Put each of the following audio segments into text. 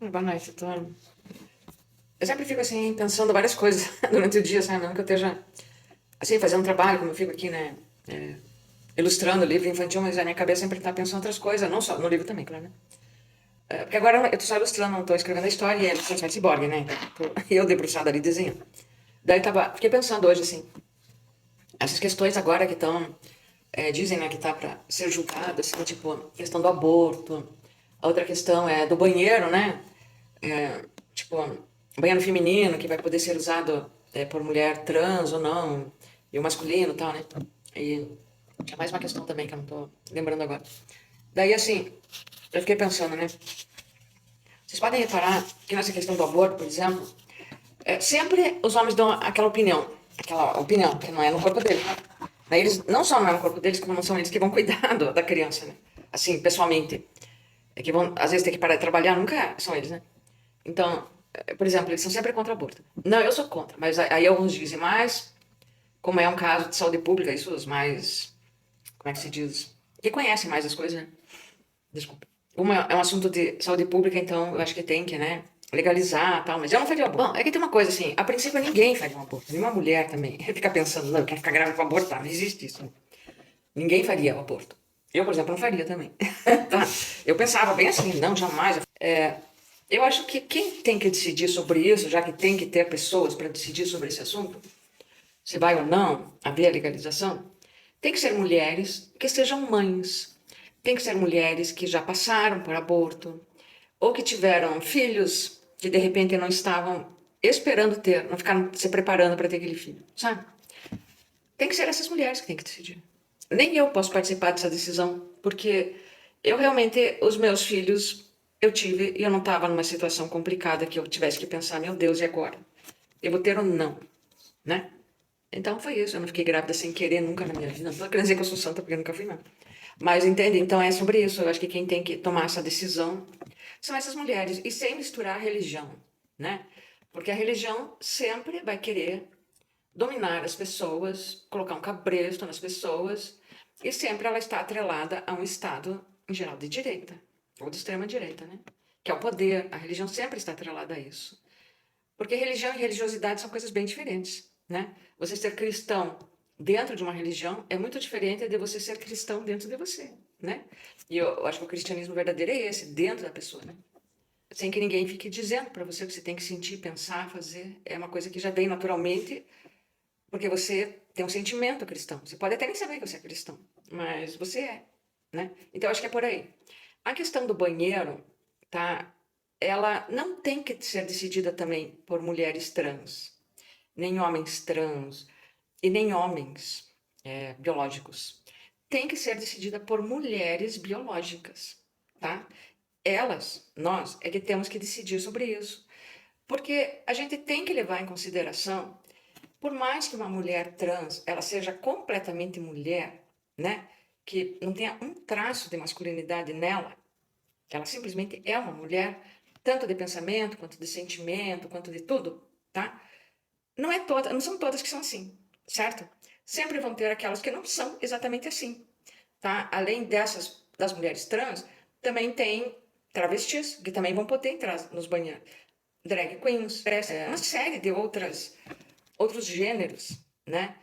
Boa noite, eu sempre fico assim, pensando várias coisas durante o dia, sabe? Não que eu esteja, assim, fazendo trabalho, como eu fico aqui, né? Ilustrando livro infantil, mas a minha cabeça sempre tá pensando outras coisas, não só no livro também, claro, né? Porque agora eu tô só ilustrando, não tô escrevendo a história e é como se fosse ciborgue, né? Então, eu debruçada ali desenhando. Daí fiquei pensando hoje, assim, essas questões agora que estão, dizem, né, que tá pra ser julgado, assim, tipo, questão do aborto, a outra questão é do banheiro, né? Tipo, banheiro feminino que vai poder ser usado por mulher trans ou não, e o masculino e tal, né? E tinha mais uma questão também que eu não tô lembrando agora. Daí, assim, eu fiquei pensando, né? Vocês podem reparar que nessa questão do aborto, por exemplo, sempre os homens dão aquela opinião, que não é no corpo deles, né? Daí eles não só não é no corpo deles, como não são eles que vão cuidar da criança, né? Assim, pessoalmente. É que vão, às vezes, ter que parar de trabalhar, nunca são eles, né? Então, por exemplo, eles são sempre contra o aborto. Não, eu sou contra, mas aí alguns dizem, mas como é um caso de saúde pública, isso os mais, como é que se diz? Que conhecem mais as coisas, né? Desculpa. Como é um assunto de saúde pública, então eu acho que tem que, né, legalizar tal, mas eu não faria aborto. Bom, é que tem uma coisa assim, a princípio ninguém faria um aborto, nenhuma mulher também. Fica pensando, não, quer ficar grávida para abortar, não existe isso. Né? Ninguém faria o aborto. Eu, por exemplo, não faria também. Tá? Eu pensava bem assim, não, jamais. Eu acho que quem tem que decidir sobre isso, já que tem que ter pessoas para decidir sobre esse assunto, se vai ou não haver a legalização, tem que ser mulheres que sejam mães, tem que ser mulheres que já passaram por aborto, ou que tiveram filhos que de repente não estavam esperando ter, não ficaram se preparando para ter aquele filho, sabe? Tem que ser essas mulheres que têm que decidir. Nem eu posso participar dessa decisão, porque eu realmente, os meus filhos, eu tive e eu não estava numa situação complicada que eu tivesse que pensar, meu Deus, e agora? Eu vou ter ou não, né? Então foi isso, eu não fiquei grávida sem querer nunca na minha vida. Não tô querendo dizer que eu sou santa, porque eu nunca fui, não. Mas entende? Então é sobre isso. Eu acho que quem tem que tomar essa decisão são essas mulheres. E sem misturar a religião, né? Porque a religião sempre vai querer dominar as pessoas, colocar um cabresto nas pessoas, e sempre ela está atrelada a um Estado, em geral, de direita, ou de extrema-direita, né? Que é o poder. A religião sempre está atrelada a isso. Porque religião e religiosidade são coisas bem diferentes, né? Você ser cristão dentro de uma religião é muito diferente de você ser cristão dentro de você, né? E eu acho que o cristianismo verdadeiro é esse, dentro da pessoa, né? Sem que ninguém fique dizendo para você o que você tem que sentir, pensar, fazer. É uma coisa que já vem naturalmente, porque você tem um sentimento cristão. Você pode até nem saber que você é cristão, mas você é, né? Então eu acho que é por aí. A questão do banheiro, tá? Ela não tem que ser decidida também por mulheres trans, nem homens trans e nem homens biológicos. Tem que ser decidida por mulheres biológicas, tá? Elas, nós, é que temos que decidir sobre isso. Porque a gente tem que levar em consideração, por mais que uma mulher trans ela seja completamente mulher, né? Que não tenha um traço de masculinidade nela, ela simplesmente é uma mulher, tanto de pensamento, quanto de sentimento, quanto de tudo, tá? Não são todas que são assim, certo? Sempre vão ter aquelas que não são exatamente assim, tá? Além dessas, das mulheres trans, também tem travestis, que também vão poder entrar nos banheiros. Drag queens, uma série de outros gêneros, né?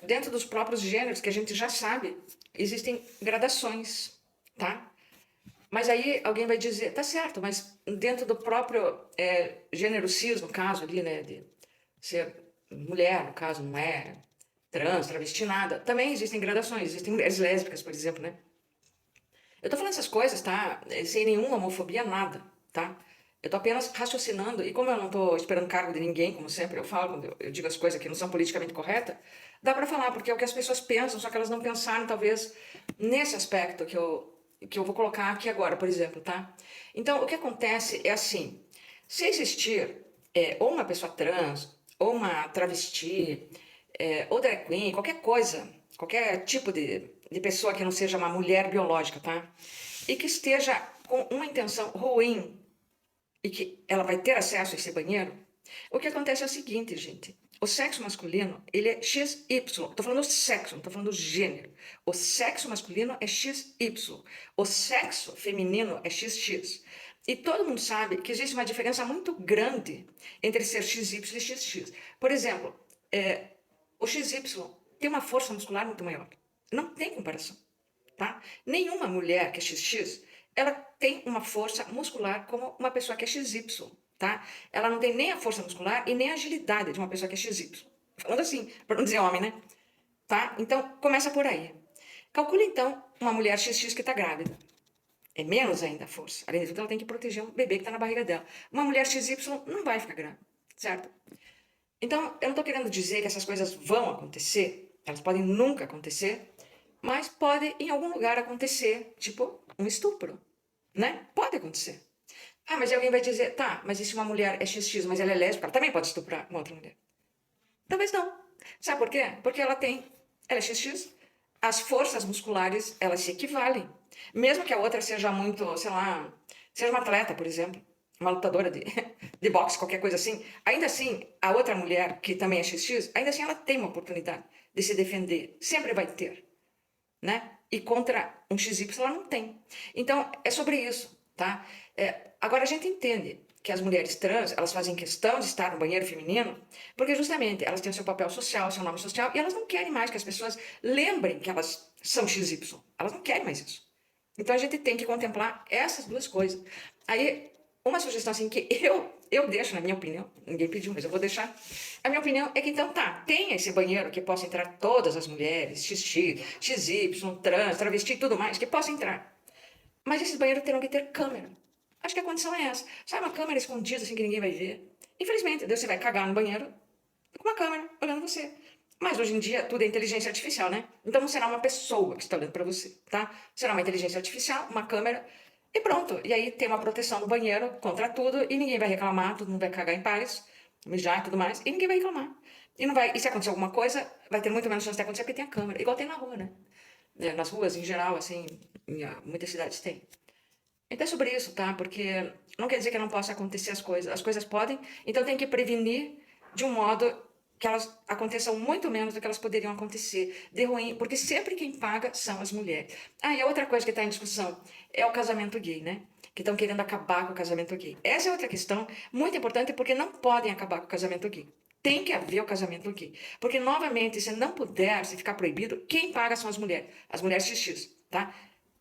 Dentro dos próprios gêneros que a gente já sabe, existem gradações, tá? Mas aí alguém vai dizer, tá certo, mas dentro do próprio gênero cis, no caso ali, né, de ser mulher, no caso, não é trans, travesti, nada, também existem gradações, existem mulheres lésbicas, por exemplo, né? Eu tô falando essas coisas, tá? Sem nenhuma homofobia, nada, tá? Eu tô apenas raciocinando, e como eu não tô esperando cargo de ninguém, como sempre eu falo, quando eu digo as coisas que não são politicamente corretas, dá pra falar, porque é o que as pessoas pensam, só que elas não pensaram, talvez, nesse aspecto que eu vou colocar aqui agora, por exemplo, tá? Então, o que acontece é assim, se existir ou uma pessoa trans, ou uma travesti, ou drag queen, qualquer coisa, qualquer tipo de pessoa que não seja uma mulher biológica, tá? E que esteja com uma intenção ruim e que ela vai ter acesso a esse banheiro, o que acontece é o seguinte, gente. O sexo masculino, ele é XY. Tô falando do sexo, não tô falando do gênero. O sexo masculino é XY. O sexo feminino é XX. E todo mundo sabe que existe uma diferença muito grande entre ser XY e XX. Por exemplo, o XY tem uma força muscular muito maior. Não tem comparação, tá? Nenhuma mulher que é XX, ela tem uma força muscular como uma pessoa que é XY, tá? Ela não tem nem a força muscular e nem a agilidade de uma pessoa que é XY. Falando assim, para não dizer homem, né? Tá? Então, começa por aí. Calcule, então, uma mulher XX que está grávida. É menos ainda a força. Além de tudo, ela tem que proteger um bebê que está na barriga dela. Uma mulher XY não vai ficar grávida, certo? Então, eu não estou querendo dizer que essas coisas vão acontecer. Elas podem nunca acontecer, mas pode em algum lugar acontecer, tipo um estupro, né? Pode acontecer. Ah, mas alguém vai dizer, tá, mas e se uma mulher é XX, mas ela é lésbica, ela também pode estuprar uma outra mulher? Talvez não. Sabe por quê? Porque ela é XX, as forças musculares, elas se equivalem. Mesmo que a outra seja muito, sei lá, seja uma atleta, por exemplo, uma lutadora de boxe, qualquer coisa assim, ainda assim, a outra mulher, que também é XX, ainda assim ela tem uma oportunidade de se defender. Sempre vai ter, né? E contra um XY ela não tem. Então, é sobre isso, tá? Agora a gente entende que as mulheres trans, elas fazem questão de estar no banheiro feminino, porque justamente elas têm o seu papel social, seu nome social, e elas não querem mais que as pessoas lembrem que elas são XY. Elas não querem mais isso. Então a gente tem que contemplar essas duas coisas. Aí, uma sugestão assim que eu deixo, na minha opinião, ninguém pediu, mas eu vou deixar. A minha opinião é que então tá, tenha esse banheiro que possa entrar todas as mulheres, XX, XY, trans, travesti e tudo mais, que possa entrar. Mas esses banheiros terão que ter câmera. Acho que a condição é essa. Sabe, uma câmera escondida assim que ninguém vai ver. Infelizmente, você vai cagar no banheiro com uma câmera olhando você. Mas hoje em dia tudo é inteligência artificial, né? Então não será uma pessoa que está olhando para você, tá? Será uma inteligência artificial, uma câmera e pronto. E aí tem uma proteção no banheiro contra tudo e ninguém vai reclamar, todo mundo vai cagar em paz, mijar e tudo mais, e ninguém vai reclamar. E não vai, e se acontecer alguma coisa, vai ter muito menos chance de acontecer porque tem a câmera, igual tem na rua, né? Nas ruas em geral, assim, muitas cidades tem. Então é sobre isso, tá? Porque não quer dizer que não possa acontecer as coisas podem, então tem que prevenir de um modo que elas aconteçam muito menos do que elas poderiam acontecer, de ruim, porque sempre quem paga são as mulheres. Ah, e a outra coisa que está em discussão é o casamento gay, né? Que estão querendo acabar com o casamento gay. Essa é outra questão muito importante porque não podem acabar com o casamento gay. Tem que haver o casamento gay. Porque, novamente, se não puder, se ficar proibido, quem paga são as mulheres XX, tá?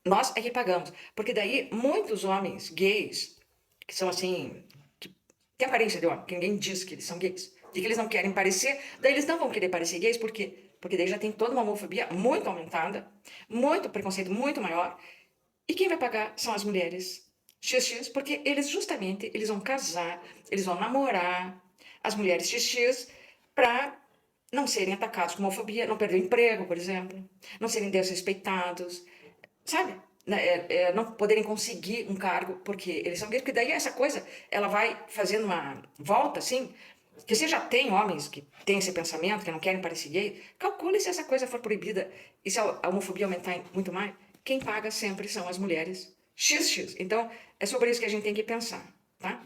Nós é que pagamos. Porque daí muitos homens gays, que são assim, que têm aparência de homem, que ninguém diz que eles são gays, e que eles não querem parecer, daí eles não vão querer parecer gays, por quê? Porque daí já tem toda uma homofobia muito aumentada, muito preconceito muito maior, e quem vai pagar são as mulheres XX, porque eles justamente, eles vão casar, eles vão namorar as mulheres XX para não serem atacados com homofobia, não perder o emprego, por exemplo, não serem desrespeitados, sabe? Não poderem conseguir um cargo porque eles são gays, porque daí essa coisa, ela vai fazendo uma volta, assim, que você já tem homens que têm esse pensamento, que não querem parecer gay, calcule se essa coisa for proibida e se a homofobia aumentar muito mais, quem paga sempre são as mulheres XX. Então, é sobre isso que a gente tem que pensar, tá?